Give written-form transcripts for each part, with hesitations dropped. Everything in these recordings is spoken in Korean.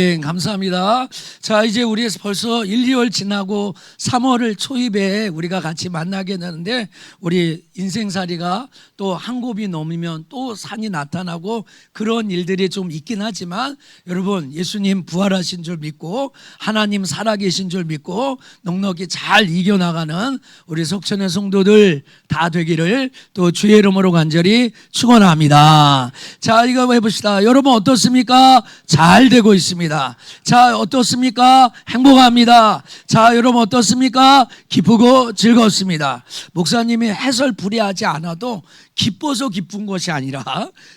네, 감사합니다. 자, 이제 우리 벌써 1, 2월 지나고 3월을 초입에 우리가 같이 만나게 되는데, 우리 인생살이가 또 한 곱이 넘으면 또 산이 나타나고 그런 일들이 좀 있긴 하지만, 여러분 예수님 부활하신 줄 믿고 하나님 살아계신 줄 믿고 넉넉히 잘 이겨나가는 우리 석천의 성도들 다 되기를 또 주의 이름으로 간절히 축원합니다. 자, 이거 해봅시다. 여러분 어떻습니까? 잘 되고 있습니다. 자, 어떻습니까? 행복합니다. 자, 여러분 어떻습니까? 기쁘고 즐겁습니다. 목사님이 해설풀이하지 않아도 기뻐서 기쁜 것이 아니라,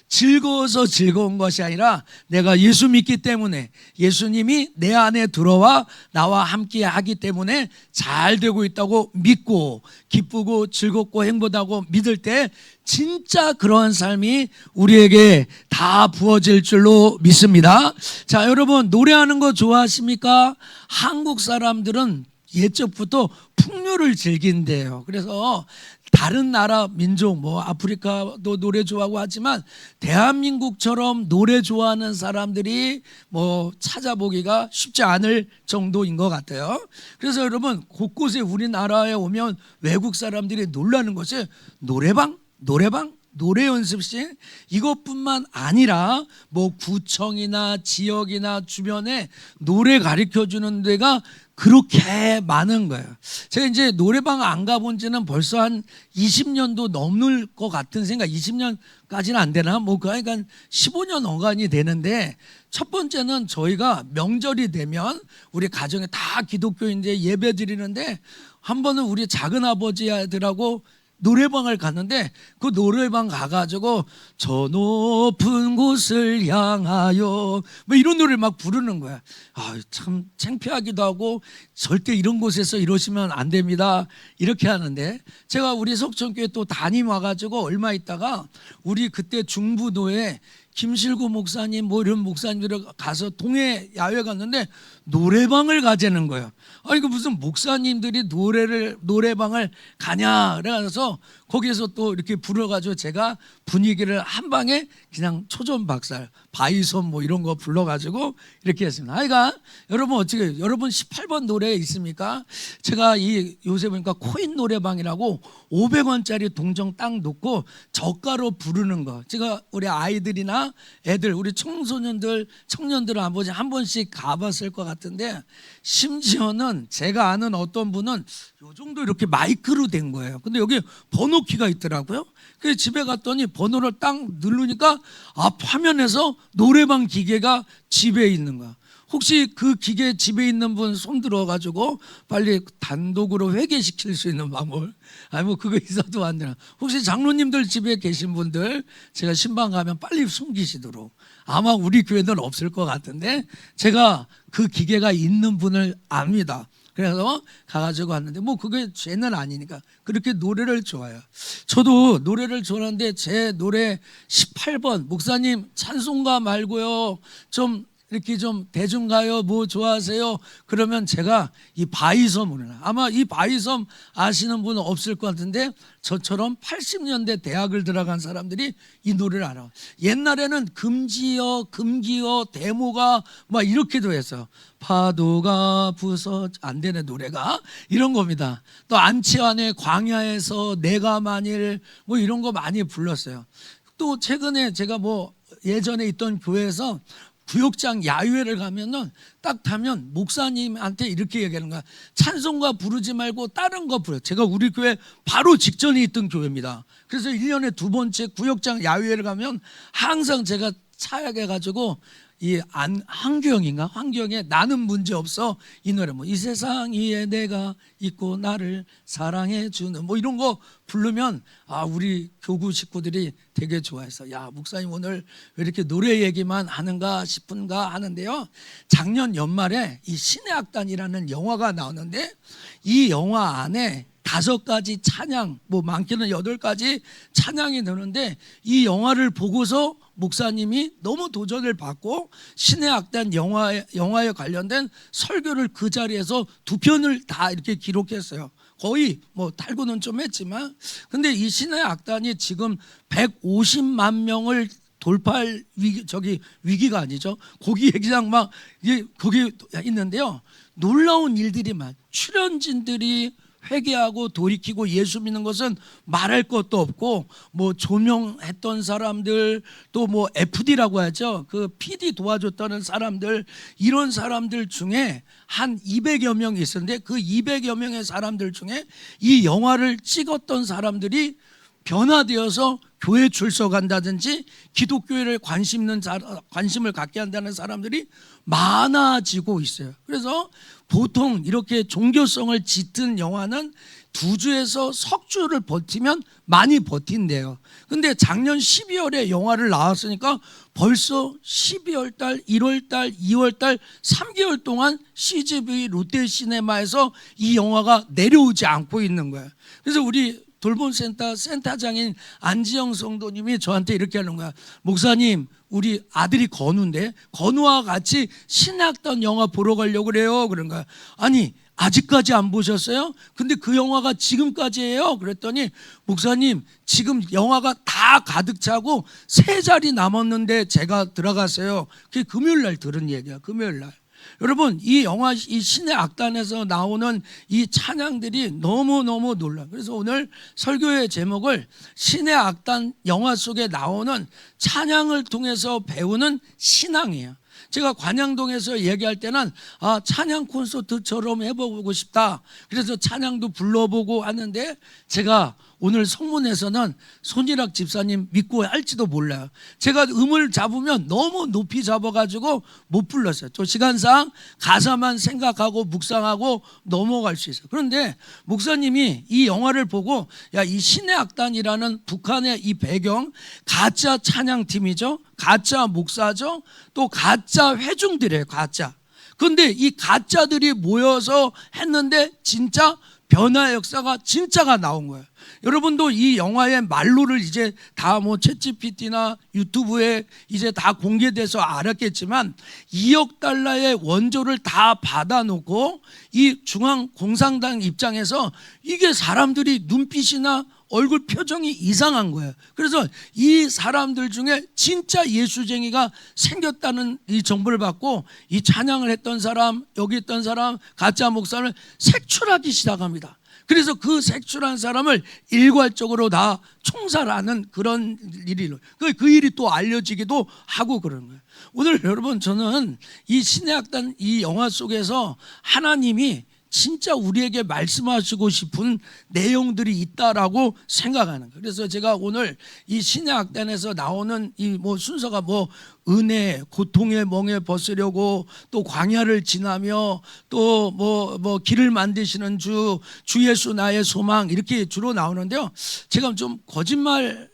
즐거워서 즐거운 것이 아니라, 내가 예수 믿기 때문에, 예수님이 내 안에 들어와 나와 함께 하기 때문에 잘 되고 있다고 믿고 기쁘고 즐겁고 행복하고 믿을 때 진짜 그러한 삶이 우리에게 다 부어질 줄로 믿습니다. 자, 여러분 노래하는 거 좋아하십니까? 한국 사람들은 옛적부터 풍류를 즐긴대요. 그래서 다른 나라 민족, 뭐 아프리카도 노래 좋아하고 하지만 대한민국처럼 노래 좋아하는 사람들이 뭐 찾아보기가 쉽지 않을 정도인 것 같아요. 그래서 여러분 곳곳에 우리나라에 오면 외국 사람들이 놀라는 것이 노래방, 노래 연습실, 이것뿐만 아니라 뭐 구청이나 지역이나 주변에 노래 가르쳐 주는 데가 그렇게 많은 거예요. 제가 이제 노래방 안 가본 지는 벌써 한 20년도 넘을 것 같은 생각, 20년까지는 안 되나? 뭐 그러니까 15년 어간이 되는데, 첫 번째는 저희가 명절이 되면 우리 가정에 다 기독교인데 예배 드리는데, 한 번은 우리 작은 아버지들하고 노래방을 갔는데, 그 노래방 가가지고 저 높은 곳을 향하여 뭐 이런 노래를 막 부르는 거야. 아, 참 창피하기도 하고, 절대 이런 곳에서 이러시면 안 됩니다 이렇게 하는데, 제가 우리 석천교회 또 담임 와가지고 얼마 있다가 우리 그때 중부도에 김실구 목사님 뭐 이런 목사님들 가서 동해 야외 갔는데 노래방을 가자는 거예요. 아, 이거 무슨 목사님들이 노래방을 가냐 그래서 거기에서 또 이렇게 불러가지고 제가 분위기를 한 방에 그냥 초전박살, 바이섬 뭐 이런 거 불러가지고 이렇게 했습니다. 그러니까 여러분 어떻게, 여러분 18번 노래 있습니까? 제가 이 요새 보니까 코인 노래방이라고 500원짜리 동전 딱 놓고 저가로 부르는 거, 제가 우리 아이들이나 애들, 우리 청소년들, 청년들은 한 번씩 가봤을 것 같은데, 심지어는 제가 아는 어떤 분은 요 정도 이렇게 마이크로 된 거예요. 근데 여기 번호키가 있더라고요. 그래서 집에 갔더니 번호를 딱 누르니까 앞 화면에서 노래방 기계가 집에 있는 거야. 혹시 그 기계 집에 있는 분 손 들어가지고 빨리 단독으로 회개시킬 수 있는 방법을, 아니 뭐 그거 있어도 안 되나. 혹시 장로님들 집에 계신 분들 제가 신방 가면 빨리 숨기시도록, 아마 우리 교회는 없을 것 같은데 제가 그 기계가 있는 분을 압니다. 그래서 가가지고 왔는데, 뭐 그게 죄는 아니니까 그렇게 노래를 좋아해요. 저도 노래를 좋아하는데 제 노래 18번 목사님 찬송가 말고요 좀 이렇게 좀 대중가요 뭐 좋아하세요? 그러면 제가 이 바이섬을, 아마 이 바이섬 아시는 분은 없을 것 같은데, 저처럼 80년대 대학을 들어간 사람들이 이 노래를 알아. 옛날에는 금지어, 금기어, 데모가 막 이렇게도 했어요. 파도가 부서, 안 되네 노래가, 이런 겁니다. 또 안치환의 광야에서 내가 만일 뭐 이런 거 많이 불렀어요. 또 최근에 제가 뭐 예전에 있던 교회에서 구역장 야유회를 가면은 딱 타면 목사님한테 이렇게 얘기하는 거야. 찬송가 부르지 말고 다른 거 부르. 제가 우리 교회 바로 직전에 있던 교회입니다. 그래서 1년에 2번째 구역장 야유회를 가면 항상 제가 차약해 가지고 이 황교영인가? 황교영의 나는 문제 없어, 이 노래, 뭐 이 세상 위에 내가 있고 나를 사랑해 주는 뭐 이런 거 부르면, 아, 우리 교구 식구들이 되게 좋아해서, 야, 목사님 오늘 왜 이렇게 노래 얘기만 하는가 싶은가 하는데요, 작년 연말에 이 신의 악단이라는 영화가 나오는데, 이 영화 안에 5가지 찬양, 뭐 많게는 8가지 찬양이 나오는데, 이 영화를 보고서 목사님이 너무 도전을 받고 신의 악단 영화에 관련된 설교를 그 자리에서 2편을 다 이렇게 기록했어요. 거의 뭐 탈구는 좀 했지만, 근데 이 신의 악단이 지금 150만 명을 돌파할 위기가 아니죠. 거기 그냥 막 거기 있는데요. 놀라운 일들이 출연진들이 회개하고 돌이키고 예수 믿는 것은 말할 것도 없고, 뭐 조명했던 사람들, 또 뭐 FD라고 하죠, 그 PD 도와줬다는 사람들, 이런 사람들 중에 한 200여 명이 있었는데, 그 200여 명의 사람들 중에 이 영화를 찍었던 사람들이 변화되어서 교회 출석한다든지 기독교회를 관심을 갖게 한다는 사람들이 많아지고 있어요. 그래서 보통 이렇게 종교성을 짙은 영화는 2주에서 석 주를 버티면 많이 버틴대요. 근데 작년 12월에 영화를 나왔으니까 벌써 12월 달, 1월 달, 2월 달 3개월 동안 CGV 롯데시네마에서 이 영화가 내려오지 않고 있는 거예요. 그래서 우리 돌봄센터 센터장인 안지영 성도님이 저한테 이렇게 하는 거야. 목사님, 우리 아들이 건우인데 건우와 같이 신학단 영화 보러 가려고 그래요. 그런 거야. 아니, 아직까지 안 보셨어요? 근데 그 영화가 지금까지예요. 그랬더니 목사님, 지금 영화가 다 가득 차고 3자리 남았는데 제가 들어갔어요. 그게 금요일 날 들은 얘기야. 금요일 날. 여러분, 이 영화, 이 신의 악단에서 나오는 이 찬양들이 너무너무 놀라요. 그래서 오늘 설교의 제목을 신의 악단 영화 속에 나오는 찬양을 통해서 배우는 신앙이에요. 제가 관양동에서 얘기할 때는 찬양 콘서트처럼 해보고 싶다. 그래서 찬양도 불러보고 하는데, 제가 오늘 성문에서는 손일학 집사님 믿고 할지도 몰라요. 제가 음을 잡으면 너무 높이 잡아가지고 못 불렀어요. 또 시간상 가사만 생각하고 묵상하고 넘어갈 수 있어요. 그런데 목사님이 이 영화를 보고, 이 신의 악단이라는 북한의 이 배경, 가짜 찬양팀이죠, 가짜 목사죠, 또 가짜 회중들이에요. 가짜. 그런데 이 가짜들이 모여서 했는데 진짜 변화 역사가 진짜가 나온 거예요. 여러분도 이 영화의 말로를 이제 다 뭐 챗GPT나 유튜브에 이제 다 공개돼서 알았겠지만, 2억 달러의 원조를 다 받아놓고 이 중앙공산당 입장에서 이게 사람들이 눈빛이나 얼굴 표정이 이상한 거예요. 그래서 이 사람들 중에 진짜 예수쟁이가 생겼다는 이 정보를 받고, 이 찬양을 했던 사람, 여기 있던 사람, 가짜 목사를 색출하기 시작합니다. 그래서 그 색출한 사람을 일괄적으로 다 총살하는 그런 일이, 그 일이 또 알려지기도 하고 그러는 거예요. 오늘 여러분, 저는 이 신의 악단 이 영화 속에서 하나님이 진짜 우리에게 말씀하시고 싶은 내용들이 있다라고 생각하는 거예요. 그래서 제가 오늘 이 신의 악단에서 나오는 이 뭐 순서가 뭐 은혜, 고통의 멍에 벗으려고, 또 광야를 지나며, 또 뭐 길을 만드시는 주 예수 나의 소망, 이렇게 주로 나오는데요. 제가 좀 거짓말은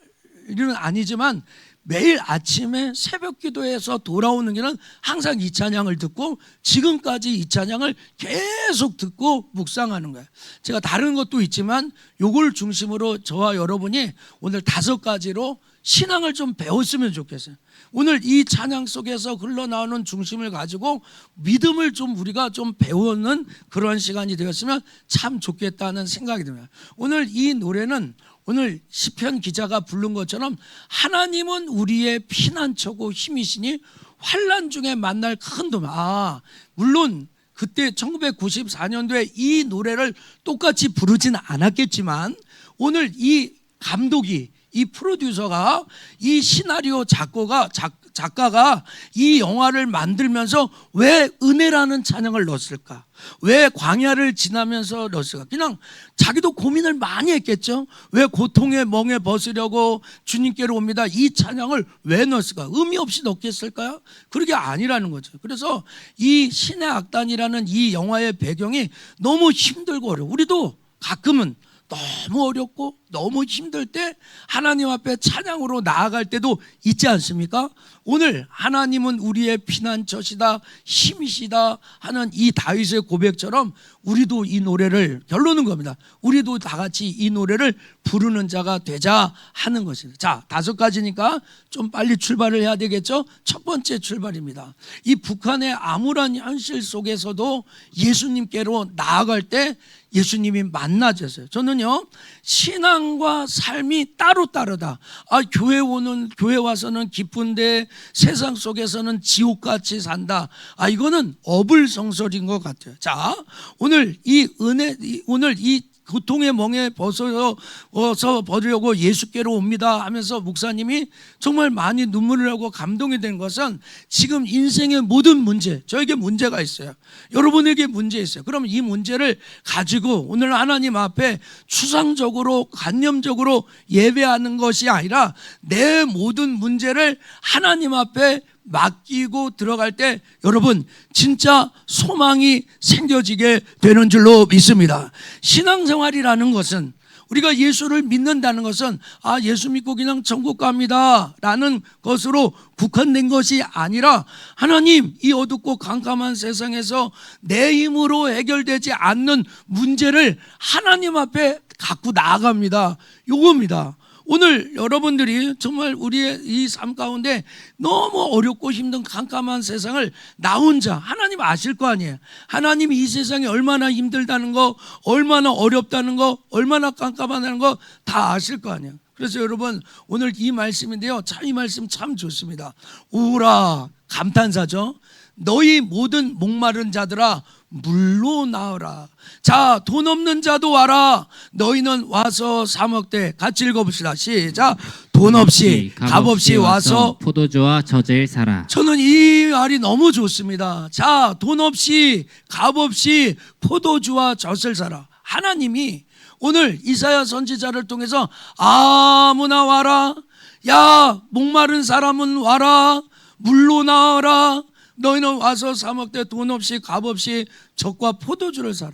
아니지만 매일 아침에 새벽 기도에서 돌아오는 길은 항상 이 찬양을 듣고, 지금까지 이 찬양을 계속 듣고 묵상하는 거예요. 제가 다른 것도 있지만 요걸 중심으로 저와 여러분이 오늘 5가지로 신앙을 좀 배웠으면 좋겠어요. 오늘 이 찬양 속에서 흘러나오는 중심을 가지고 믿음을 좀 우리가 좀 배우는 그런 시간이 되었으면 참 좋겠다는 생각이 듭니다. 오늘 이 노래는 오늘 시편 기자가 부른 것처럼 하나님은 우리의 피난처고 힘이시니 환난 중에 만날 큰 도움. 물론 그때 1994년도에 이 노래를 똑같이 부르진 않았겠지만, 오늘 이 감독이, 이 프로듀서가, 이 시나리오 작가가 이 영화를 만들면서 왜 은혜라는 찬양을 넣었을까? 왜 광야를 지나면서 넣었을까? 그냥 자기도 고민을 많이 했겠죠. 왜 고통의 멍에 벗으려고 주님께로 옵니다, 이 찬양을 왜 넣었을까? 의미 없이 넣겠을까요? 그게 아니라는 거죠. 그래서 이 신의 악단이라는 이 영화의 배경이 너무 힘들고 어려워. 우리도 가끔은 너무 어렵고 너무 힘들 때 하나님 앞에 찬양으로 나아갈 때도 있지 않습니까? 오늘 하나님은 우리의 피난처시다, 힘이시다 하는 이 다윗의 고백처럼 우리도 이 노래를, 결론은 겁니다, 우리도 다 같이 이 노래를 부르는 자가 되자 하는 것입니다. 자, 5가지니까 좀 빨리 출발을 해야 되겠죠? 첫 번째 출발입니다. 이 북한의 암울한 현실 속에서도 예수님께로 나아갈 때 예수님이 만나셨어요. 저는요, 신앙과 삶이 따로 다르다. 교회 와서는 기쁜데 세상 속에서는 지옥같이 산다. 이거는 어불성설인 것 같아요. 자, 오늘 이 고통의 멍에 벗어서 버리려고 예수께로 옵니다 하면서 목사님이 정말 많이 눈물을 하고 감동이 된 것은 지금 인생의 모든 문제, 저에게 문제가 있어요. 여러분에게 문제 있어요. 그러면 이 문제를 가지고 오늘 하나님 앞에 추상적으로 관념적으로 예배하는 것이 아니라 내 모든 문제를 하나님 앞에 맡기고 들어갈 때 여러분 진짜 소망이 생겨지게 되는 줄로 믿습니다. 신앙생활이라는 것은, 우리가 예수를 믿는다는 것은 예수 믿고 그냥 천국 갑니다 라는 것으로 국한된 것이 아니라, 하나님, 이 어둡고 깜깜한 세상에서 내 힘으로 해결되지 않는 문제를 하나님 앞에 갖고 나아갑니다. 요겁니다. 오늘 여러분들이 정말 우리의 이 삶 가운데 너무 어렵고 힘든 깜깜한 세상을 나 혼자, 하나님 아실 거 아니에요. 하나님이 이 세상이 얼마나 힘들다는 거, 얼마나 어렵다는 거, 얼마나 깜깜하다는 거 다 아실 거 아니에요. 그래서 여러분 오늘 이 말씀인데요, 이 말씀 참 좋습니다. 우라, 감탄사죠. 너희 모든 목마른 자들아 물로 나오라. 자, 돈 없는 자도 와라. 너희는 와서 사 먹되. 같이 읽어봅시다. 시작. 돈 없이 값 없이 와서 포도주와 젖을 사라. 저는 이 말이 너무 좋습니다. 자, 돈 없이 값 없이 포도주와 젖을 사라. 하나님이 오늘 이사야 선지자를 통해서 아무나 와라. 야, 목마른 사람은 와라. 물로 나와라. 너희는 와서 사 먹되 돈 없이 값 없이 젖과 포도주를 사라.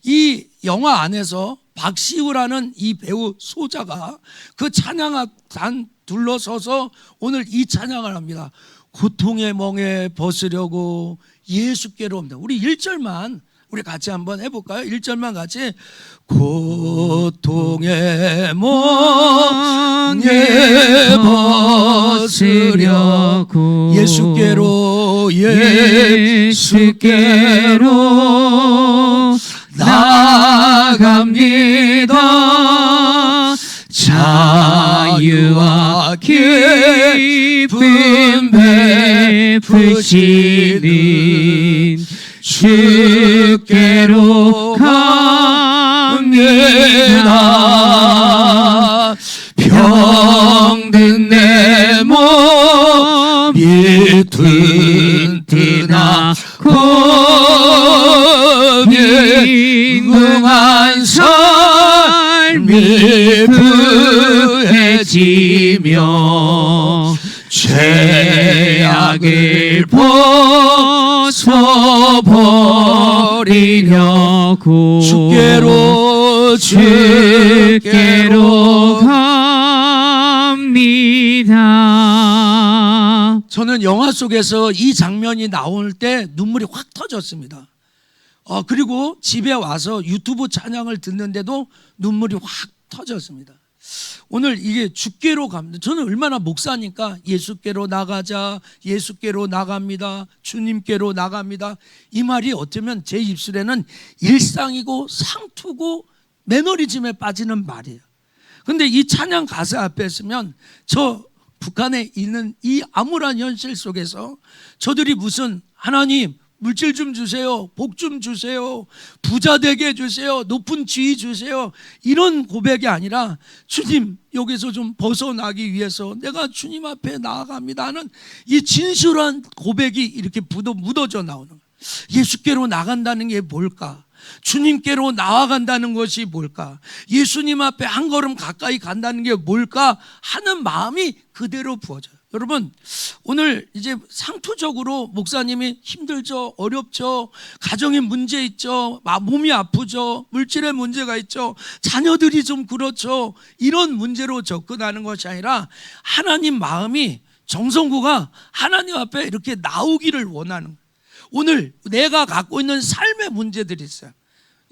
이 영화 안에서 박시우라는 이 배우 소자가 그 찬양단 둘러서서 오늘 이 찬양을 합니다. 고통의 멍에 벗으려고 예수께로 옵니다. 우리 1절만 우리 같이 한번 해볼까요? 1절만 같이. 고통의 멍에 벗으려고 예수께로 나갑니다. 자유와 기쁨 베푸시는 주께로 갑니다. 병든 내 몸이 튼튼하고 빈궁한 삶이 부해지며 죄악을 벗어버리려고 주께로 갑니다. 저는 영화 속에서 이 장면이 나올 때 눈물이 확 터졌습니다. 그리고 집에 와서 유튜브 찬양을 듣는데도 눈물이 확 터졌습니다. 오늘 이게 주께로 갑니다. 저는 얼마나 목사니까 예수께로 나가자, 예수께로 나갑니다, 주님께로 나갑니다. 이 말이 어쩌면 제 입술에는 일상이고 상투고 매너리즘에 빠지는 말이에요. 그런데 이 찬양 가사 앞에 있으면 저 북한에 있는 이 암울한 현실 속에서 저들이 무슨 하나님 물질 좀 주세요, 복 좀 주세요, 부자 되게 해주세요, 높은 지위 주세요, 이런 고백이 아니라 주님 여기서 좀 벗어나기 위해서 내가 주님 앞에 나아갑니다 하는 이 진실한 고백이 이렇게 묻어져 나오는 거예요. 예수께로 나간다는 게 뭘까? 주님께로 나아간다는 것이 뭘까? 예수님 앞에 한 걸음 가까이 간다는 게 뭘까 하는 마음이 그대로 부어져요. 여러분 오늘 이제 상투적으로 목사님이 힘들죠, 어렵죠, 가정에 문제 있죠, 몸이 아프죠, 물질에 문제가 있죠, 자녀들이 좀 그렇죠, 이런 문제로 접근하는 것이 아니라 하나님 마음이, 정성구가 하나님 앞에 이렇게 나오기를 원하는 거예요. 오늘 내가 갖고 있는 삶의 문제들이 있어요.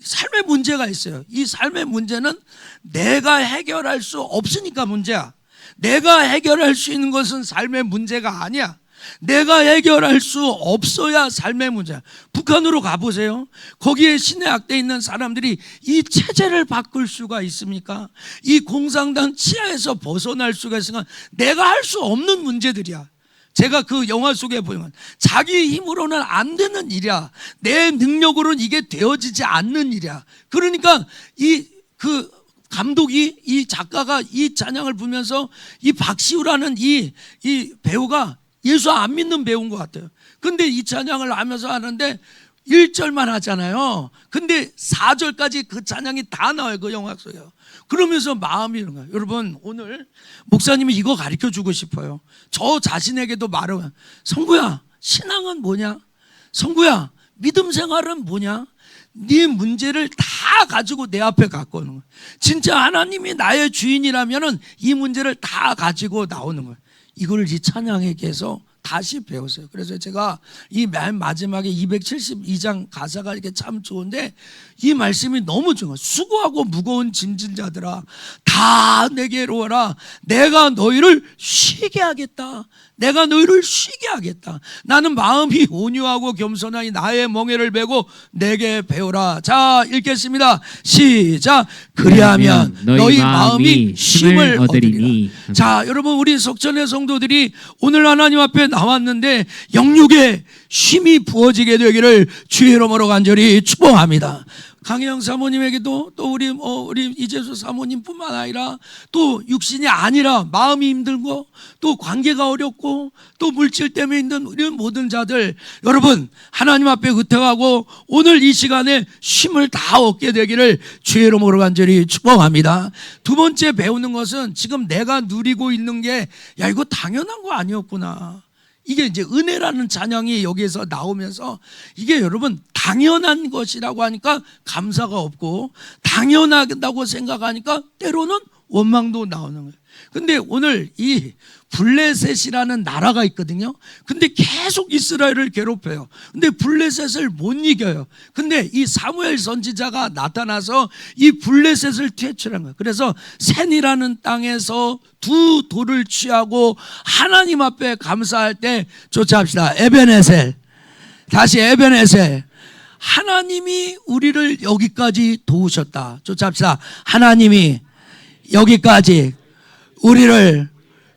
삶의 문제가 있어요. 이 삶의 문제는 내가 해결할 수 없으니까 문제야. 내가 해결할 수 있는 것은 삶의 문제가 아니야. 내가 해결할 수 없어야 삶의 문제. 북한으로 가보세요. 거기에 신의 학대에 있는 사람들이 이 체제를 바꿀 수가 있습니까? 이 공산당 치하에서 벗어날 수가 있으니까 내가 할 수 없는 문제들이야. 제가 그 영화 속에 보면 자기 힘으로는 안 되는 일이야. 내 능력으로는 이게 되어지지 않는 일이야. 그러니까 그 감독이, 이 작가가 이 찬양을 부르면서 이 박시우라는 이 배우가 예수 안 믿는 배우인 것 같아요. 근데 이 찬양을 하면서 하는데 1절만 하잖아요. 근데 4절까지 그 찬양이 다 나와요. 그 영화 속에. 그러면서 마음이 이런 거예요. 여러분, 오늘 목사님이 이거 가르쳐 주고 싶어요. 저 자신에게도 말을, 성구야, 신앙은 뭐냐? 성구야, 믿음 생활은 뭐냐? 네 문제를 다 가지고 내 앞에 갖고 오는 거예요. 진짜 하나님이 나의 주인이라면 이 문제를 다 가지고 나오는 거예요. 이걸 이 찬양에게서 다시 배웠어요. 그래서 제가 이 맨 마지막에 272장 가사가 이렇게 참 좋은데 이 말씀이 너무 좋아요. 수고하고 무거운 짐진 자들아 다 내게로 오라. 내가 너희를 쉬게 하겠다. 내가 너희를 쉬게 하겠다. 나는 마음이 온유하고 겸손하니 나의 멍에를 메고 내게 배우라. 자, 읽겠습니다. 시작. 그리하면 너희 마음이 쉼을 얻으리라. 자, 여러분, 우리 석전의 성도들이 오늘 하나님 앞에 나왔는데 영육에 쉼이 부어지게 되기를 주의 이름으로 간절히 축복합니다. 강혜영 사모님에게도 또 우리 이재수 사모님뿐만 아니라 또 육신이 아니라 마음이 힘들고 또 관계가 어렵고 또 물질 때문에 힘든 우리 모든 자들, 여러분 하나님 앞에 의탁하고 오늘 이 시간에 쉼을 다 얻게 되기를 주의 이름으로 간절히 축복합니다. 두 번째 배우는 것은 지금 내가 누리고 있는 게 야, 이거 당연한 거 아니었구나. 이게 이제 은혜라는 찬양이 여기에서 나오면서 이게 여러분 당연한 것이라고 하니까 감사가 없고 당연하다고 생각하니까 때로는 원망도 나오는 거예요. 근데 오늘 이 블레셋이라는 나라가 있거든요. 근데 계속 이스라엘을 괴롭혀요. 근데 블레셋을 못 이겨요. 근데 이 사무엘 선지자가 나타나서 이 블레셋을 퇴출한 거예요. 그래서 센이라는 땅에서 두 돌을 취하고 하나님 앞에 감사할 때 조차합시다. 에베네셀. 다시 에베네셀. 하나님이 우리를 여기까지 도우셨다. 조차합시다. 하나님이 여기까지 우리를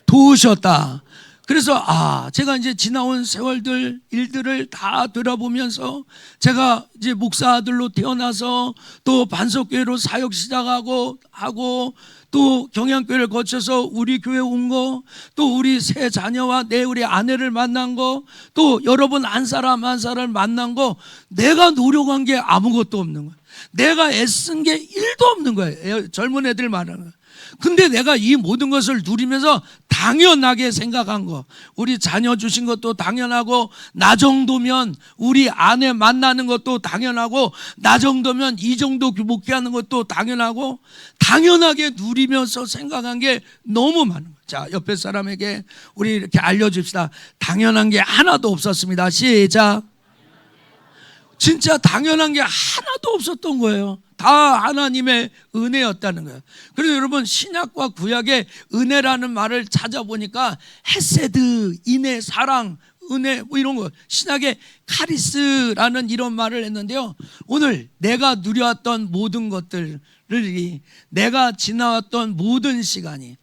도우셨다. 그래서 제가 이제 지나온 세월들 일들을 다 돌아보면서 제가 이제 목사 아들로 태어나서 또 반석교회로 사역 시작하고 또 경양교회를 거쳐서 우리 교회 온 거, 또 우리 세 자녀와 우리 아내를 만난 거, 또 여러분 한 사람 한 사람을 만난 거, 내가 노력한 게 아무것도 없는 거야. 내가 애쓴 게 1도 없는 거예요. 젊은 애들 말하는 거예요. 근데 내가 이 모든 것을 누리면서 당연하게 생각한 거, 우리 자녀 주신 것도 당연하고, 나 정도면 우리 아내 만나는 것도 당연하고, 나 정도면 이 정도 목회하는 것도 당연하고, 당연하게 누리면서 생각한 게 너무 많은 거예요. 자, 옆에 사람에게 우리 이렇게 알려줍시다. 당연한 게 하나도 없었습니다. 시작. 진짜 당연한 게 하나도 없었던 거예요. 다 하나님의 은혜였다는 거예요. 그래서 여러분, 신약과 구약의 은혜라는 말을 찾아보니까 헤세드, 인애, 사랑, 은혜 뭐 이런 거, 신약의 카리스라는 이런 말을 했는데요. 오늘 내가 누려왔던 모든 것들을, 내가 지나왔던 모든 시간이,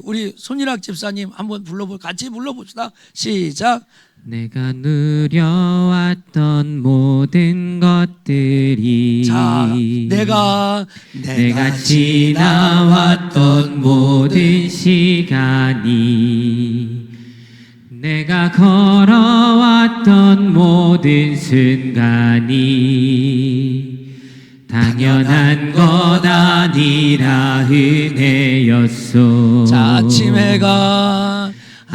우리 손일학 집사님 한번 같이 불러봅시다. 시작. 내가 누려왔던 모든 것들이, 자, 내가 지나왔던 모든 시간이, 내가 걸어왔던 모든 순간이 당연한 것 아니라 은혜였소. 자,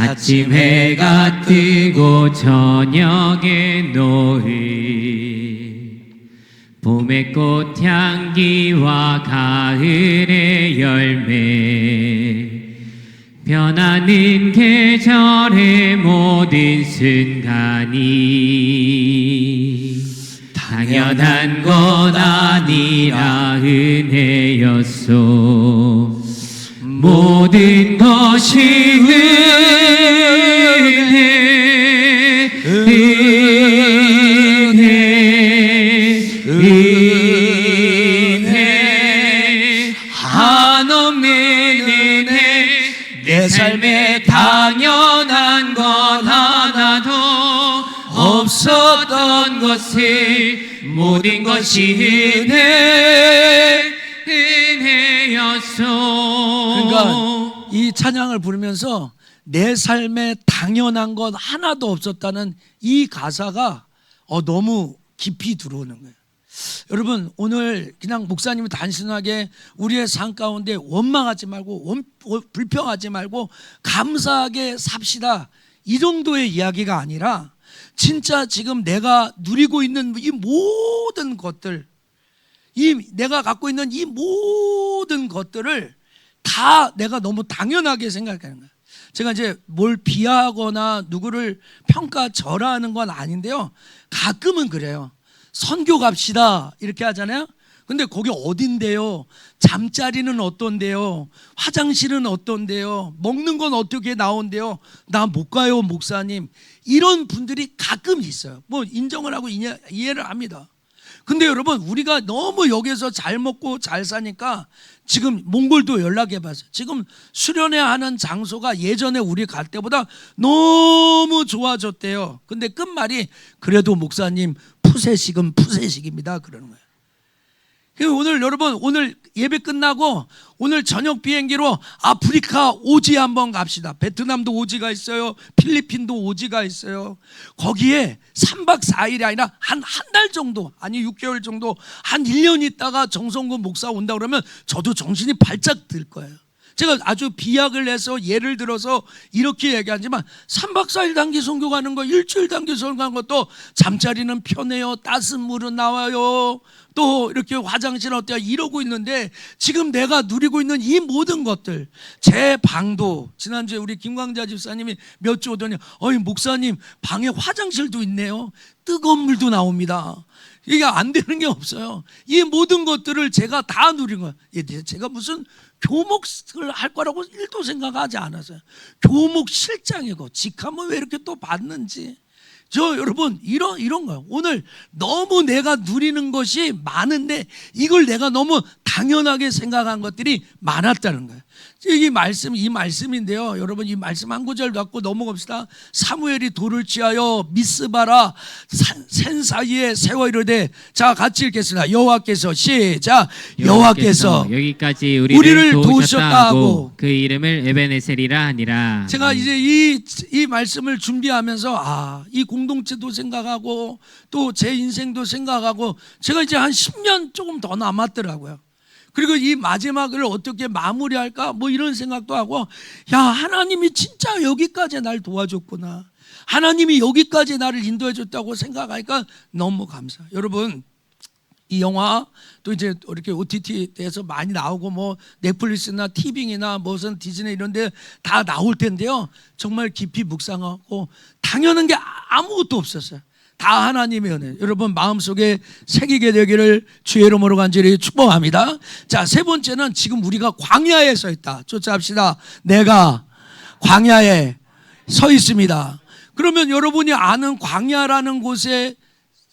아침 해가 뜨고 저녁에 노을, 봄의 꽃향기와 가을의 열매, 변하는 계절의 모든 순간이 당연한 것 아니라 은혜였소. 모든 것이 은혜, 모든 것이 은혜였소. 그러니까 이 찬양을 부르면서 내 삶에 당연한 건 하나도 없었다는 이 가사가 너무 깊이 들어오는 거예요. 여러분, 오늘 그냥 목사님이 단순하게 우리의 삶 가운데 원망하지 말고 불평하지 말고 감사하게 삽시다, 이 정도의 이야기가 아니라 진짜 지금 내가 누리고 있는 이 모든 것들, 내가 갖고 있는 이 모든 것들을 다 내가 너무 당연하게 생각하는 거예요. 제가 이제 뭘 비하하거나 누구를 평가절하하는 건 아닌데요, 가끔은 그래요. 선교 갑시다 이렇게 하잖아요. 근데 거기 어딘데요? 잠자리는 어떤데요? 화장실은 어떤데요? 먹는 건 어떻게 나온대요? 나 못 가요 목사님. 이런 분들이 가끔 있어요. 뭐 인정을 하고 이해를 합니다. 근데 여러분, 우리가 너무 여기서 잘 먹고 잘 사니까 지금 몽골도 연락해 봤어요. 지금 수련회 하는 장소가 예전에 우리 갈 때보다 너무 좋아졌대요. 근데 끝말이 그래도 목사님 푸세식은 푸세식입니다 그러는 거예요. 오늘 여러분, 오늘 예배 끝나고 오늘 저녁 비행기로 아프리카 오지 한번 갑시다. 베트남도 오지가 있어요. 필리핀도 오지가 있어요. 거기에 3박 4일이 아니라 한 달 정도, 아니 6개월 정도, 한 1년 있다가 정성근 목사 온다 그러면 저도 정신이 발작 들 거예요. 제가 아주 비약을 해서 예를 들어서 이렇게 얘기하지만 3박 4일 단기 선교 가는 거, 일주일 단기 선교 가는 것도 잠자리는 편해요, 따뜻한 물은 나와요, 또 이렇게 화장실은 어때요, 이러고 있는데 지금 내가 누리고 있는 이 모든 것들, 제 방도, 지난주에 우리 김광자 집사님이 몇 주 오더니 목사님 방에 화장실도 있네요, 뜨거운 물도 나옵니다. 이게 안 되는 게 없어요. 이 모든 것들을 제가 다 누린 거예요. 제가 무슨 교목을 할 거라고 1도 생각하지 않았어요. 교목 실장이고 직함은 왜 이렇게 또 받는지. 여러분, 이런 거예요. 오늘 너무 내가 누리는 것이 많은데 이걸 내가 너무 당연하게 생각한 것들이 많았다는 거예요. 이 말씀인데요. 여러분, 이 말씀 한 구절 갖고 넘어갑시다. 사무엘이 돌을 취하여 미스바라 산 사이에 세워 이르되, 자 같이 읽겠습니다. 여호와께서 시작. 여호와께서 여기까지 우리를 도우셨다 도우셨다 하고 하고 그 이름을 에베네셀이라 하니라. 제가 이제 이 말씀을 준비하면서 이 공동체도 생각하고 또 제 인생도 생각하고 제가 이제 한 10년 조금 더 남았더라고요. 그리고 이 마지막을 어떻게 마무리할까 뭐 이런 생각도 하고, 하나님이 진짜 여기까지 날 도와줬구나, 하나님이 여기까지 나를 인도해 줬다고 생각하니까 너무 감사해요. 여러분, 이 영화 또 이제 이렇게 OTT에서 많이 나오고 뭐 넷플릭스나 티빙이나 무슨 디즈니 이런 데 다 나올 텐데요, 정말 깊이 묵상하고 당연한 게 아무것도 없었어요. 다 하나님의 은혜, 여러분 마음속에 새기게 되기를 주의 이름으로 간절히 축복합니다. 자, 세 번째는 지금 우리가 광야에 서 있다. 쫓아합시다. 내가 광야에 서 있습니다. 그러면 여러분이 아는 광야라는 곳에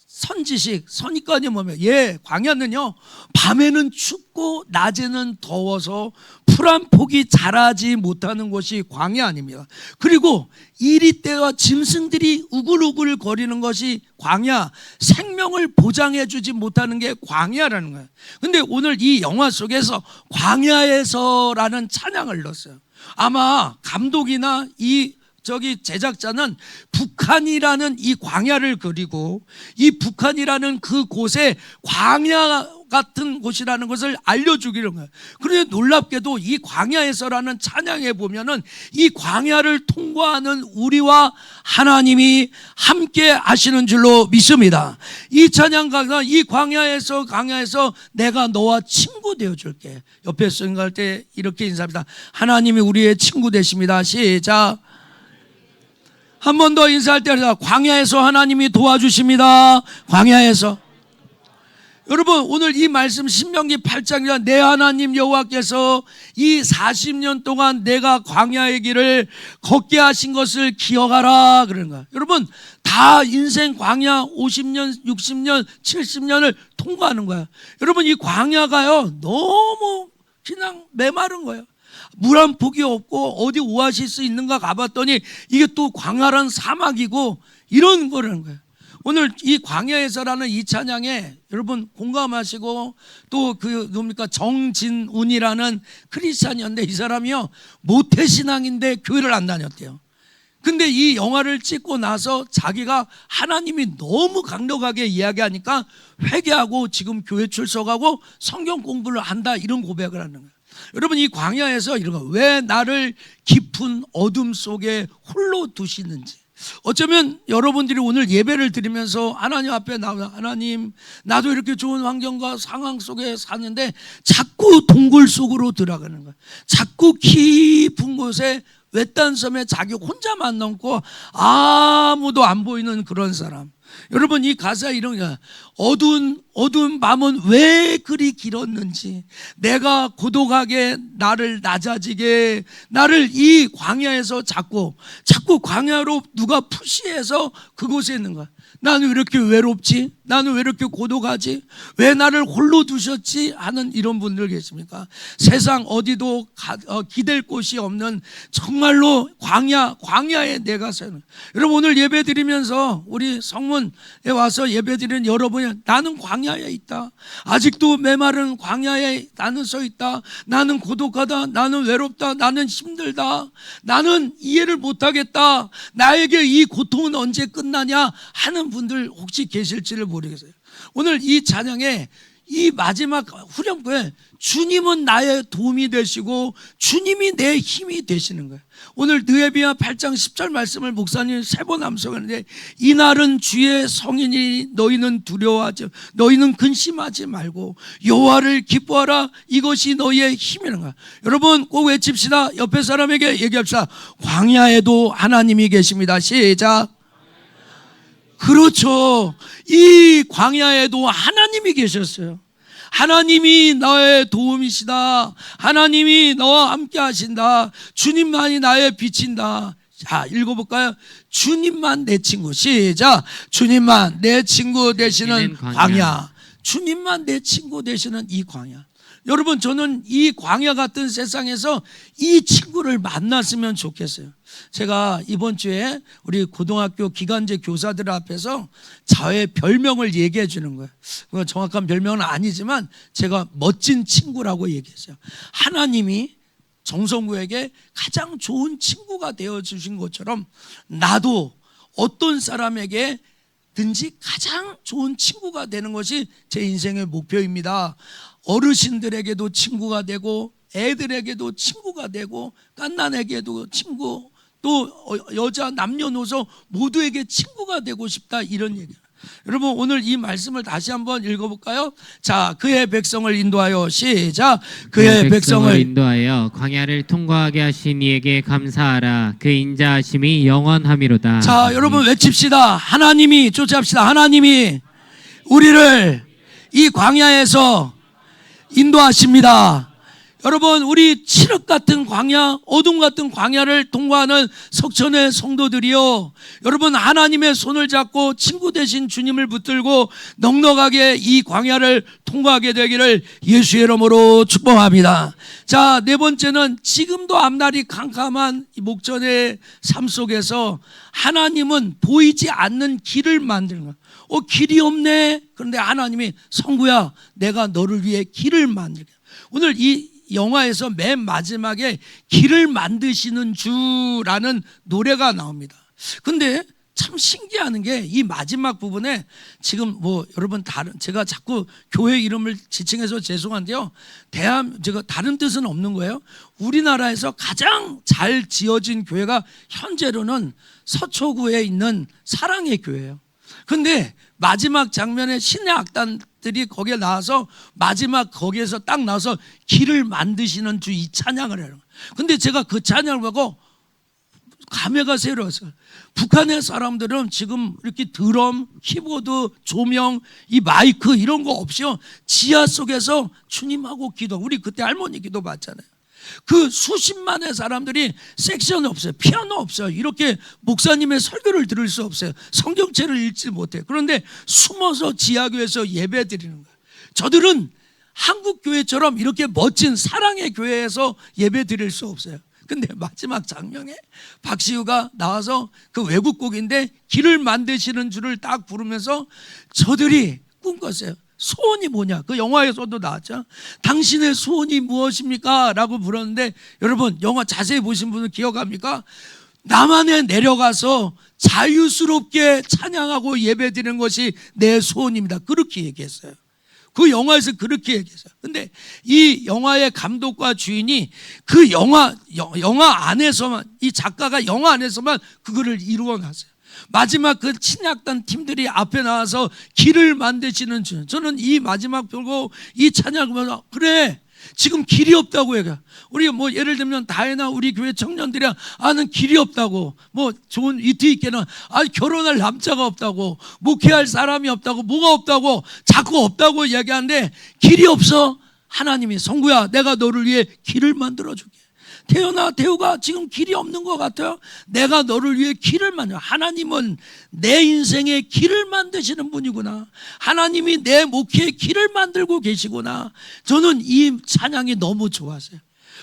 선지식, 선입관이 뭐면, 광야는요, 밤에는 춥고 낮에는 더워서 풀 한 폭이 자라지 못하는 곳이 광야 아닙니다. 그리고 이리떼와 짐승들이 우글우글 거리는 것이 광야, 생명을 보장해 주지 못하는 게 광야라는 거예요. 근데 오늘 이 영화 속에서 광야에서라는 찬양을 넣었어요. 아마 감독이나 제작자는 북한이라는 이 광야를 그리고 이 북한이라는 그 곳에 광야 같은 곳이라는 것을 알려주기로 거예요. 그런데 놀랍게도 이 광야에서라는 찬양에 보면은 이 광야를 통과하는 우리와 하나님이 함께 하시는 줄로 믿습니다. 이 찬양 가사, 이 광야에서 내가 너와 친구 되어줄게. 옆에 생각할 때 이렇게 인사합니다. 하나님이 우리의 친구 되십니다. 시작. 한 번 더 인사할 때 광야에서 하나님이 도와주십니다. 광야에서. 여러분, 오늘 이 말씀 신명기 8장이라 내 하나님 여호와께서 이 40년 동안 내가 광야의 길을 걷게 하신 것을 기억하라 그러는 거야. 여러분, 다 인생 광야 50년, 60년, 70년을 통과하는 거야. 여러분, 이 광야가요 너무 그냥 메마른 거예요. 물 한 폭이 없고 어디 오아시스 있는가 가봤더니 이게 또 광활한 사막이고 이런 거라는 거예요. 오늘 이 광야에서라는 이 찬양에 여러분 공감하시고 또 그 뭡니까 정진운이라는 크리스찬이었는데 이 사람이요 모태신앙인데 교회를 안 다녔대요. 근데 이 영화를 찍고 나서 자기가 하나님이 너무 강력하게 이야기하니까 회개하고 지금 교회 출석하고 성경 공부를 한다 이런 고백을 하는 거예요. 여러분 이 광야에서 이런 거 왜 나를 깊은 어둠 속에 홀로 두시는지 어쩌면 여러분들이 오늘 예배를 드리면서 하나님 앞에 나와 하나님 나도 이렇게 좋은 환경과 상황 속에 사는데 자꾸 동굴 속으로 들어가는 거예요. 자꾸 깊은 곳에 외딴 섬에 자기 혼자만 남고 아무도 안 보이는 그런 사람. 여러분 이 가사 이런 게 어두운 밤은 왜 그리 길었는지 내가 고독하게 나를 낮아지게 나를 이 광야에서 자꾸 광야로 누가 푸시해서 그곳에 있는 거야. 나는 왜 이렇게 외롭지? 나는 왜 이렇게 고독하지? 왜 나를 홀로 두셨지? 하는 이런 분들 계십니까? 세상 어디도 기댈 곳이 없는 정말로 광야에 내가 사는. 여러분 오늘 예배 드리면서 우리 성문에 와서 예배 드리는 여러분이 나는 광야에 있다. 아직도 메마른 광야에 나는 서 있다. 나는 고독하다. 나는 외롭다. 나는 힘들다. 나는 이해를 못하겠다. 나에게 이 고통은 언제 끝나냐 하는 분들 혹시 계실지를 모르겠어요. 오늘 이 찬양에 이 마지막 후렴구에 주님은 나의 도움이 되시고 주님이 내 힘이 되시는 거예요. 오늘 느헤미야 8장 10절 말씀을 목사님 3번 암송하는데 이날은 주의 성인이 너희는 두려워하지 너희는 근심하지 말고 여호와를 기뻐하라 이것이 너희의 힘이라는 거야. 여러분 꼭 외칩시다. 옆에 사람에게 얘기합시다. 광야에도 하나님이 계십니다. 시작. 그렇죠. 이 광야에도 하나님이 계셨어요. 하나님이 너의 도움이시다. 하나님이 너와 함께 하신다. 주님만이 나의 빛인다. 자, 읽어볼까요? 주님만 내 친구. 시작. 주님만 내 친구 되시는 광야. 주님만 내 친구 되시는 이 광야. 여러분 저는 이 광야 같은 세상에서 이 친구를 만났으면 좋겠어요. 제가 이번 주에 우리 고등학교 기간제 교사들 앞에서 저의 별명을 얘기해 주는 거예요. 정확한 별명은 아니지만 제가 멋진 친구라고 얘기했어요. 하나님이 정성구에게 가장 좋은 친구가 되어주신 것처럼 나도 어떤 사람에게 든지 가장 좋은 친구가 되는 것이 제 인생의 목표입니다. 어르신들에게도 친구가 되고 애들에게도 친구가 되고 갓난에게도 친구 또 여자 남녀노소 모두에게 친구가 되고 싶다 이런 얘기예요. 여러분 오늘 이 말씀을 다시 한번 읽어볼까요? 자, 그의 백성을 인도하여 시작. 그의 백성을 인도하여 광야를 통과하게 하신 이에게 감사하라. 그 인자하심이 영원함이로다. 자, 여러분 외칩시다. 하나님이 쫓아합시다. 하나님이 우리를 이 광야에서 인도하십니다. 여러분 우리 칠흑 같은 광야 어둠 같은 광야를 통과하는 석천의 성도들이요 여러분 하나님의 손을 잡고 친구 되신 주님을 붙들고 넉넉하게 이 광야를 통과하게 되기를 예수의 이름으로 축복합니다. 자, 네 번째는 지금도 앞날이 캄캄한 이 목전의 삶 속에서 하나님은 보이지 않는 길을 만드는 거예요. 길이 없네. 그런데 하나님이 성구야 내가 너를 위해 길을 만들게. 오늘 이 영화에서 맨 마지막에 길을 만드시는 주라는 노래가 나옵니다. 근데 참 신기한 게 이 마지막 부분에 지금 여러분 제가 자꾸 교회 이름을 지칭해서 죄송한데요. 제가 다른 뜻은 없는 거예요. 우리나라에서 가장 잘 지어진 교회가 현재로는 서초구에 있는 사랑의 교회예요. 근데 마지막 장면에 신의 악단들이 거기에 나와서 마지막 거기에서 딱 나와서 길을 만드시는 주 이 찬양을 해요. 근데 제가 그 찬양을 보고 감회가 새로웠어요. 북한의 사람들은 지금 이렇게 드럼, 키보드, 조명, 이 마이크 이런 거 없이요 지하 속에서 주님하고 기도. 우리 그때 할머니 기도 받잖아요. 그 수십만의 사람들이 섹션이 없어요. 피아노 없어요. 이렇게 목사님의 설교를 들을 수 없어요. 성경책을 읽지 못해요. 그런데 숨어서 지하교회에서 예배 드리는 거예요. 저들은 한국 교회처럼 이렇게 멋진 사랑의 교회에서 예배 드릴 수 없어요. 근데 마지막 장면에 박시우가 나와서 그 외국곡인데 길을 만드시는 줄을 딱 부르면서 저들이 꿈꿨어요. 소원이 뭐냐? 그 영화에서도 나왔죠. 당신의 소원이 무엇입니까? 라고 물었는데 여러분 영화 자세히 보신 분은 기억합니까? 남한에 내려가서 자유스럽게 찬양하고 예배드리는 것이 내 소원입니다. 그렇게 얘기했어요. 그 영화에서 그렇게 얘기했어요. 근데 이 영화의 감독과 주인이 그 영화 안에서만, 이 작가가 영화 안에서만 그거를 이루어 놨어요. 마지막 그 친약단 팀들이 앞에 나와서 길을 만드시는 중, 저는 이 마지막 보고 이 찬양을 보면서 그래, 지금 길이 없다고 얘기해. 우리 뭐 예를 들면 다혜나 우리 교회 청년들이 아는 길이 없다고, 뭐 좋은 위트 있게는 결혼할 남자가 없다고, 목회할 사람이 없다고, 뭐가 없다고 자꾸 없다고 이야기하는데 길이 없어. 하나님이 성구야, 내가 너를 위해 길을 만들어줄게. 태연아, 태우가 지금 길이 없는 것 같아요. 내가 너를 위해 길을 만들어. 하나님은 내 인생에 길을 만드시는 분이구나. 하나님이 내 목회에 길을 만들고 계시구나. 저는 이 찬양이 너무 좋았어요.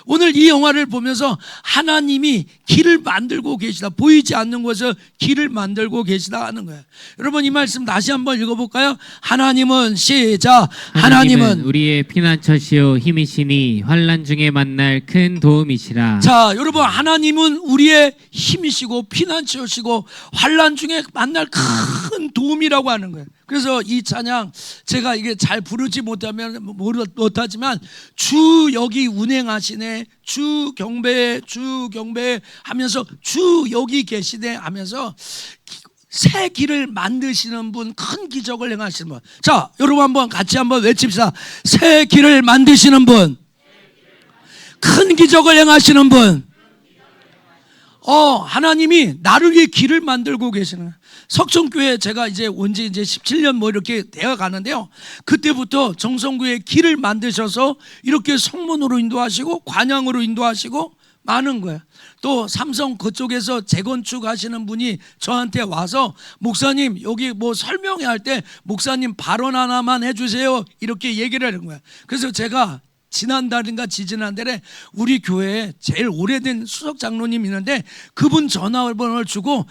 오늘 이 영화를 보면서 하나님이 길을 만들고 계시다, 보이지 않는 곳에서 길을 만들고 계시다 하는 거예요. 여러분 이 말씀 다시 한번 읽어볼까요? 하나님은 시작. 하나님은 우리의 피난처시요 힘이시니 환난 중에 만날 큰 도움이시라. 자, 여러분 하나님은 우리의 힘이시고 피난처시고 환난 중에 만날 큰 도움이라고 하는 거예요. 그래서 이 찬양 제가 이게 잘 부르지 못하지만 주 여기 운행하시네, 주 경배 하면서 주 여기 계시네 하면서 새 길을 만드시는 분, 큰 기적을 행하시는 분. 자, 여러분 한번 같이 한번 외칩시다. 새 길을 만드시는 분, 큰 기적을 행하시는 분. 하나님이 나를 위해 길을 만들고 계시는 거예요. 석천교회 제가 이제 온 지 이제 17년 뭐 이렇게 되어 가는데요. 그때부터 정성교회 길을 만드셔서 이렇게 성문으로 인도하시고 관양으로 인도하시고 많은 거예요. 또 삼성 그쪽에서 재건축 하시는 분이 저한테 와서 목사님 여기 뭐 설명회 할 때 목사님 발언 하나만 해주세요 이렇게 얘기를 하는 거예요. 그래서 제가 지난달인가 지지난달에 우리 교회에 제일 오래된 수석 장로님 있는데 그분 전화번호를 주고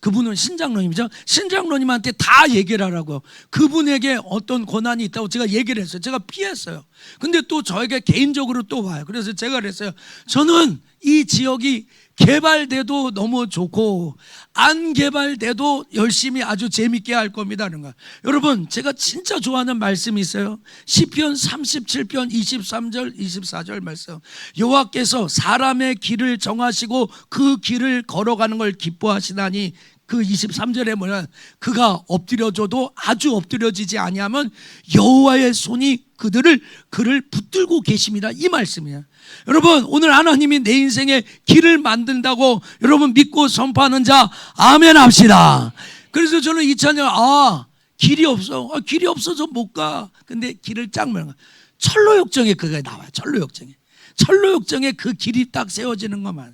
그분은 신장로님이죠. 신장로님한테 다 얘기를 하라고. 그분에게 어떤 권한이 있다고 제가 얘기를 했어요. 제가 피했어요. 근데 또 저에게 개인적으로 또 와요. 그래서 제가 그랬어요. 저는 이 지역이 개발돼도 너무 좋고 안 개발돼도 열심히 아주 재밌게 할 겁니다. 여러분 제가 진짜 좋아하는 말씀이 있어요. 시편 37편 23절 24절 말씀. 여호와께서 사람의 길을 정하시고 그 길을 걸어가는 걸 기뻐하시다니, 그 23절에 뭐냐, 그가 엎드려져도 아주 엎드려지지 아니하면 여호와의 손이 그를 붙들고 계십니다. 이 말씀이에요. 여러분 오늘 하나님이 내 인생에 길을 만든다고 여러분 믿고 선포하는 자 아멘 합시다. 그래서 저는 이 찬양 길이 없어. 길이 없어서 못 가. 근데 길을 쫙 말하는 거야. 철로역정에 그게 나와요. 철로역정에 그 길이 딱 세워지는 것만.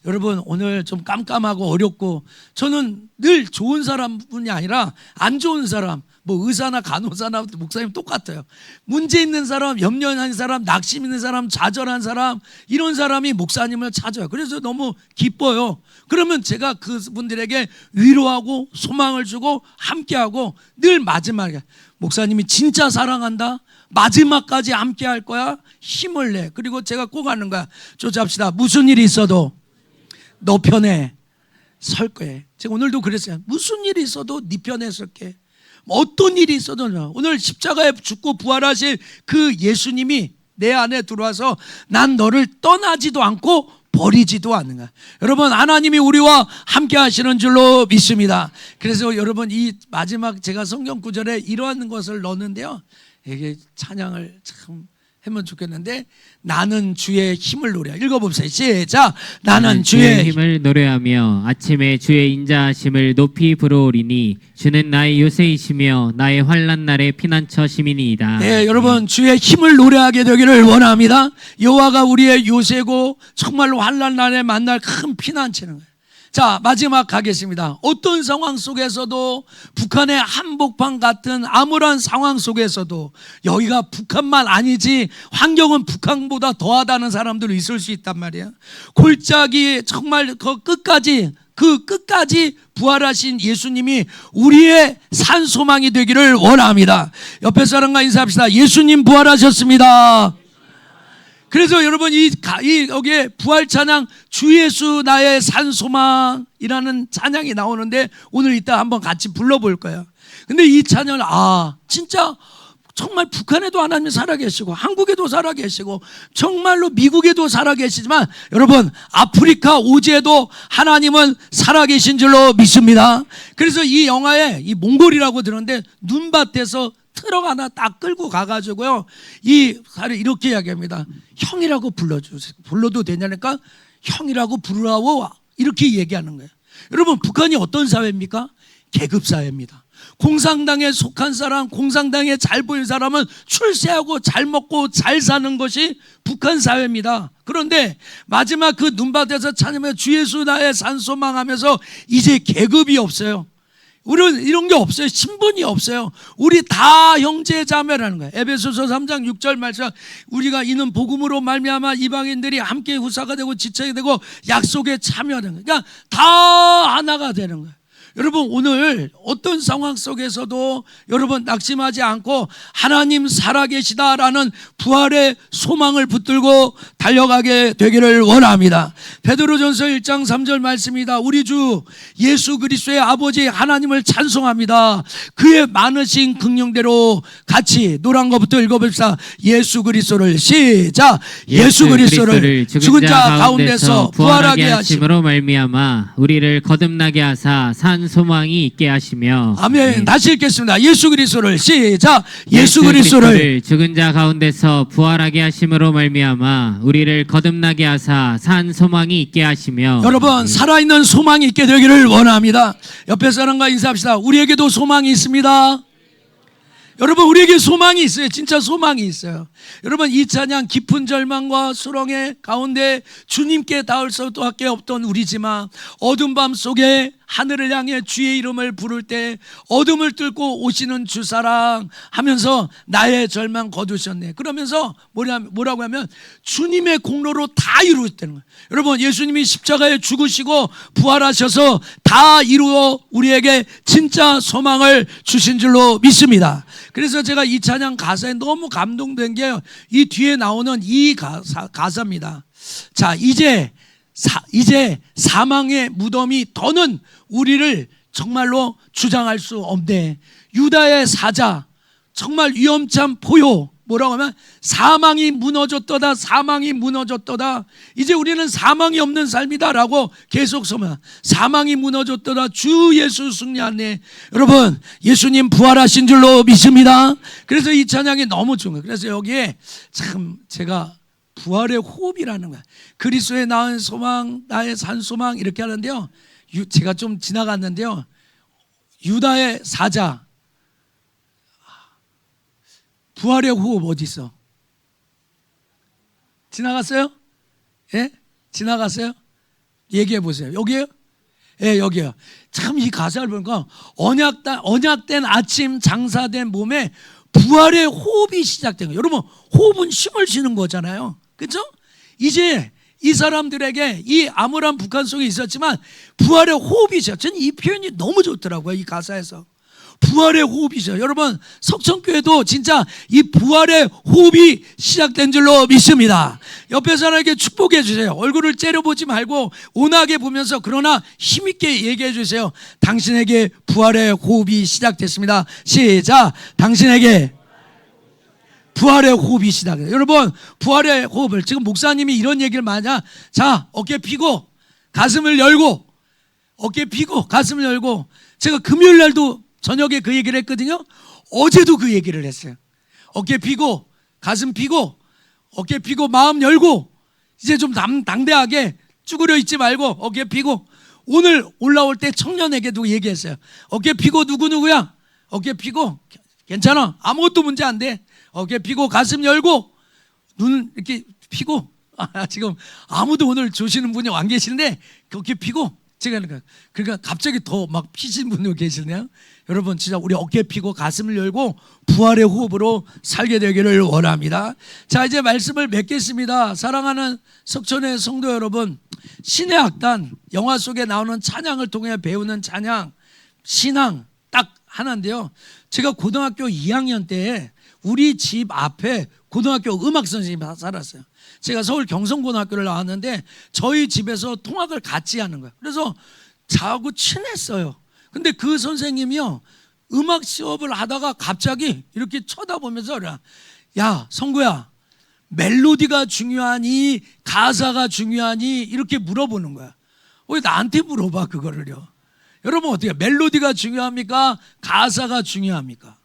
여러분 오늘 좀 깜깜하고 어렵고, 저는 늘 좋은 사람뿐이 아니라 안 좋은 사람, 뭐 의사나 간호사나 목사님 똑같아요. 문제 있는 사람, 염려한 사람, 낙심 있는 사람, 좌절한 사람, 이런 사람이 목사님을 찾아요. 그래서 너무 기뻐요. 그러면 제가 그분들에게 위로하고 소망을 주고 함께하고, 늘 마지막에 목사님이 진짜 사랑한다, 마지막까지 함께 할 거야, 힘을 내. 그리고 제가 꼭 하는 거야. 조잡시다. 무슨 일이 있어도 너 편에 설 거야. 제가 오늘도 그랬어요. 무슨 일이 있어도 네 편에 설게. 어떤 일이 있어도. 오늘 십자가에 죽고 부활하신 그 예수님이 내 안에 들어와서 난 너를 떠나지도 않고 버리지도 않는 거야. 여러분 하나님이 우리와 함께 하시는 줄로 믿습니다. 그래서 여러분 이 마지막 제가 성경 구절에 이러한 것을 넣었는데요, 이게 찬양을 참 하면 좋겠는데, 나는 주의 힘을 노래. 읽어봅시다. 시작. 나는 주의 힘을 노래하며 아침에 주의 인자하심을 높이 부르오리니 주는 나의 요새이시며 나의 환난 날의 피난처 시민이이다. 네, 여러분 주의 힘을 노래하게 되기를 원합니다. 여호와가 우리의 요새고 정말로 환난 날에 만날 큰 피난처는 거예요. 자, 마지막 가겠습니다. 어떤 상황 속에서도 북한의 한복판 같은 암울한 상황 속에서도 여기가 북한만 아니지 환경은 북한보다 더하다는 사람들이 있을 수 있단 말이에요. 골짜기 정말 그 끝까지 부활하신 예수님이 우리의 산 소망이 되기를 원합니다. 옆에 사람과 인사합시다. 예수님 부활하셨습니다. 그래서 여러분 여기에 부활 찬양 주 예수 나의 산 소망이라는 찬양이 나오는데 오늘 이따 한번 같이 불러볼 거예요. 근데 이 찬양을 진짜 정말 북한에도 하나님 살아계시고 한국에도 살아계시고 정말로 미국에도 살아계시지만 여러분 아프리카 오지에도 하나님은 살아계신 줄로 믿습니다. 그래서 이 영화에 이 몽골이라고 들었는데 눈밭에서 트럭 하나 딱 끌고 가가지고요 이 사를 이렇게 이야기합니다. 형이라고 불러도 되냐니까 형이라고 부르라고 이렇게 얘기하는 거예요. 여러분 북한이 어떤 사회입니까? 계급 사회입니다. 공산당에 속한 사람, 공산당에 잘 보인 사람은 출세하고 잘 먹고 잘 사는 것이 북한 사회입니다. 그런데 마지막 그 눈밭에서 찬양하며 주 예수 나의 산소망하면서 이제 계급이 없어요. 우리는 이런 게 없어요. 신분이 없어요. 우리 다 형제 자매라는 거예요. 에베소서 3장 6절 말씀 우리가 이는 복음으로 말미암아 이방인들이 함께 후사가 되고 지체가 되고 약속에 참여하는 거예요. 그러니까 다 하나가 되는 거예요. 여러분 오늘 어떤 상황 속에서도 여러분 낙심하지 않고 하나님 살아계시다라는 부활의 소망을 붙들고 달려가게 되기를 원합니다. 베드로전서 1장 3절 말씀입니다. 우리 주 예수 그리스도의 아버지 하나님을 찬송합니다. 그의 많으신 긍휼대로 같이 노란 것부터 읽어봅시다. 예수 그리스도를 시작. 예수 그리스도를 죽은 자 가운데서 부활하게 하심으로 말미암아 우리를 거듭나게 하사 산 소망이 있게 하시며 아멘. 다시 읽겠습니다. 예수 그리스도를 시작. 예수 그리스도를 죽은 자 가운데서 부활하게 하심으로 말미암아 우리를 거듭나게 하사 산 소망이 있게 하시며 여러분 살아있는 소망이 있게 되기를 원합니다. 옆에 사람과 인사합시다. 우리에게도 소망이 있습니다. 여러분 우리에게 소망이 있어요. 진짜 소망이 있어요. 여러분 이 찬양 깊은 절망과 수렁의 가운데 주님께 닿을 수밖에 없던 우리지만 어두운 밤 속에 하늘을 향해 주의 이름을 부를 때 어둠을 뚫고 오시는 주사랑 하면서 나의 절망 거두셨네. 그러면서 뭐라고 하면 주님의 공로로 다 이루었다는 거예요. 여러분 예수님이 십자가에 죽으시고 부활하셔서 다 이루어 우리에게 진짜 소망을 주신 줄로 믿습니다. 그래서 제가 이 찬양 가사에 너무 감동된 게 이 뒤에 나오는 이 가사입니다. 자, 이제 사망의 무덤이 더는 우리를 정말로 주장할 수 없네. 유다의 사자, 정말 위험찬 포효, 뭐라고 하면 사망이 무너졌도다, 사망이 무너졌도다. 이제 우리는 사망이 없는 삶이다라고 계속 소문. 사망이 무너졌도다, 주 예수 승리하네. 여러분 예수님 부활하신 줄로 믿습니다. 그래서 이 찬양이 너무 중요해요. 그래서 여기에 참 제가 부활의 호흡이라는 거야. 그리스도의 낳은 소망, 나의 산 소망 이렇게 하는데요. 제가 좀 지나갔는데요. 유다의 사자, 부활의 호흡 어디 있어? 지나갔어요? 예? 지나갔어요? 얘기해 보세요. 여기에요? 예, 여기요. 참 이 가사를 보니까 언약된 아침 장사된 몸에 부활의 호흡이 시작된 거예요. 여러분 호흡은 힘을 쉬는 거잖아요. 그렇죠? 이제 이 사람들에게 이 암울한 북한 속에 있었지만 부활의 호흡이 시작. 저는 이 표현이 너무 좋더라고요. 이 가사에서. 부활의 호흡이죠. 여러분 석천교회도 진짜 이 부활의 호흡이 시작된 줄로 믿습니다. 옆에 사람에게 축복해 주세요. 얼굴을 째려보지 말고 온화하게 보면서 그러나 힘있게 얘기해 주세요. 당신에게 부활의 호흡이 시작됐습니다. 시작. 당신에게 부활의 호흡이 시작돼요. 여러분 부활의 호흡을 지금 목사님이 이런 얘기를 많이 자 어깨 펴고 가슴을 열고 어깨 펴고 가슴을 열고 제가 금요일 날도 저녁에 그 얘기를 했거든요. 어제도 그 얘기를 했어요. 어깨 펴고 가슴 펴고 어깨 펴고 마음 열고 이제 좀 당대하게 쭈그려 있지 말고 어깨 펴고 오늘 올라올 때 청년에게도 얘기했어요. 어깨 펴고 누구야? 어깨 펴고 괜찮아. 아무것도 문제 안 돼. 어깨 펴고 가슴 열고 눈 이렇게 펴고 지금 아무도 오늘 조시는 분이 안 계시는데 어깨 펴고 제가 그러니까 갑자기 더 막 피신 분들 계시네요. 여러분 진짜 우리 어깨 피고 가슴을 열고 부활의 호흡으로 살게 되기를 원합니다. 자, 이제 말씀을 맺겠습니다. 사랑하는 석천의 성도 여러분, 신의 악단, 영화 속에 나오는 찬양을 통해 배우는 찬양, 신앙 딱 하나인데요. 제가 고등학교 2학년 때 우리 집 앞에 고등학교 음악 선생님이 살았어요. 제가 서울 경성고등학교를 나왔는데 저희 집에서 통학을 같이 하는 거예요. 그래서 저하고 친했어요. 근데 그 선생님이요, 음악 수업을 하다가 갑자기 이렇게 쳐다보면서 야, 성구야, 멜로디가 중요하니 가사가 중요하니 이렇게 물어보는 거야. 왜 나한테 물어봐 그거를요? 여러분 어떻게 멜로디가 중요합니까? 가사가 중요합니까?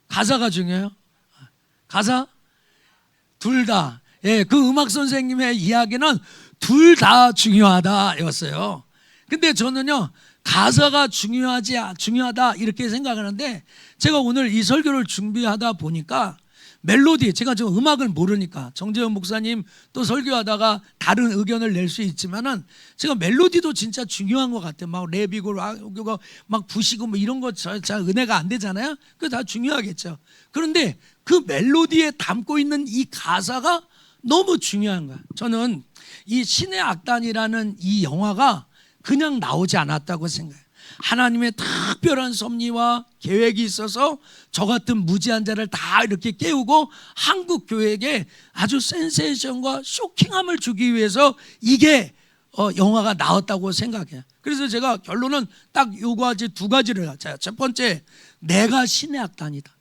가사가 중요해요? 가사? 둘 다. 예, 그 음악 선생님의 이야기는 둘 다 중요하다였어요. 근데 저는요, 가사가 중요하다 이렇게 생각하는데, 제가 오늘 이 설교를 준비하다 보니까 멜로디, 제가 저 음악을 모르니까 정재현 목사님 또 설교하다가 다른 의견을 낼 수 있지만은 제가 멜로디도 진짜 중요한 것 같아요. 막 랩이고 막 부시고 뭐 이런 거 잘 은혜가 안 되잖아요. 그거 다 중요하겠죠. 그런데 그 멜로디에 담고 있는 이 가사가 너무 중요한 거야. 저는 이 신의 악단이라는 이 영화가 그냥 나오지 않았다고 생각해요. 하나님의 특별한 섭리와 계획이 있어서 저 같은 무지한 자를 다 이렇게 깨우고 한국 교회에게 아주 센세이션과 쇼킹함을 주기 위해서 이게 영화가 나왔다고 생각해요. 그래서 제가 결론은 딱 요거지 두 가지를 하자. 첫 번째, 내가 신의 악단이다.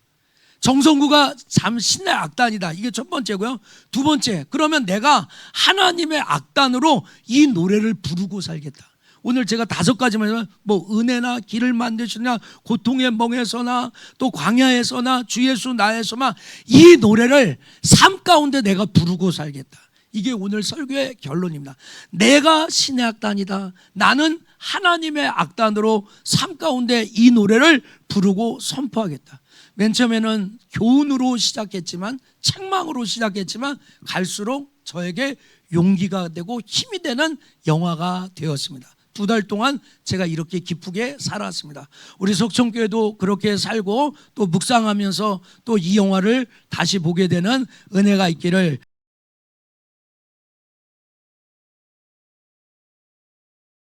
정성구가 참 신의 악단이다. 이게 첫 번째고요. 두 번째, 그러면 내가 하나님의 악단으로 이 노래를 부르고 살겠다. 오늘 제가 5가지만, 뭐 은혜나 길을 만드시나 고통의 멍에서나 또 광야에서나 주 예수 나에서만 이 노래를 삶 가운데 내가 부르고 살겠다. 이게 오늘 설교의 결론입니다. 내가 신의 악단이다. 나는 하나님의 악단으로 삶 가운데 이 노래를 부르고 선포하겠다. 맨 처음에는 교훈으로 시작했지만, 책망으로 시작했지만 갈수록 저에게 용기가 되고 힘이 되는 영화가 되었습니다. 2달 동안 제가 이렇게 기쁘게 살았습니다. 우리 석천교회도 그렇게 살고 또 묵상하면서 또 이 영화를 다시 보게 되는 은혜가 있기를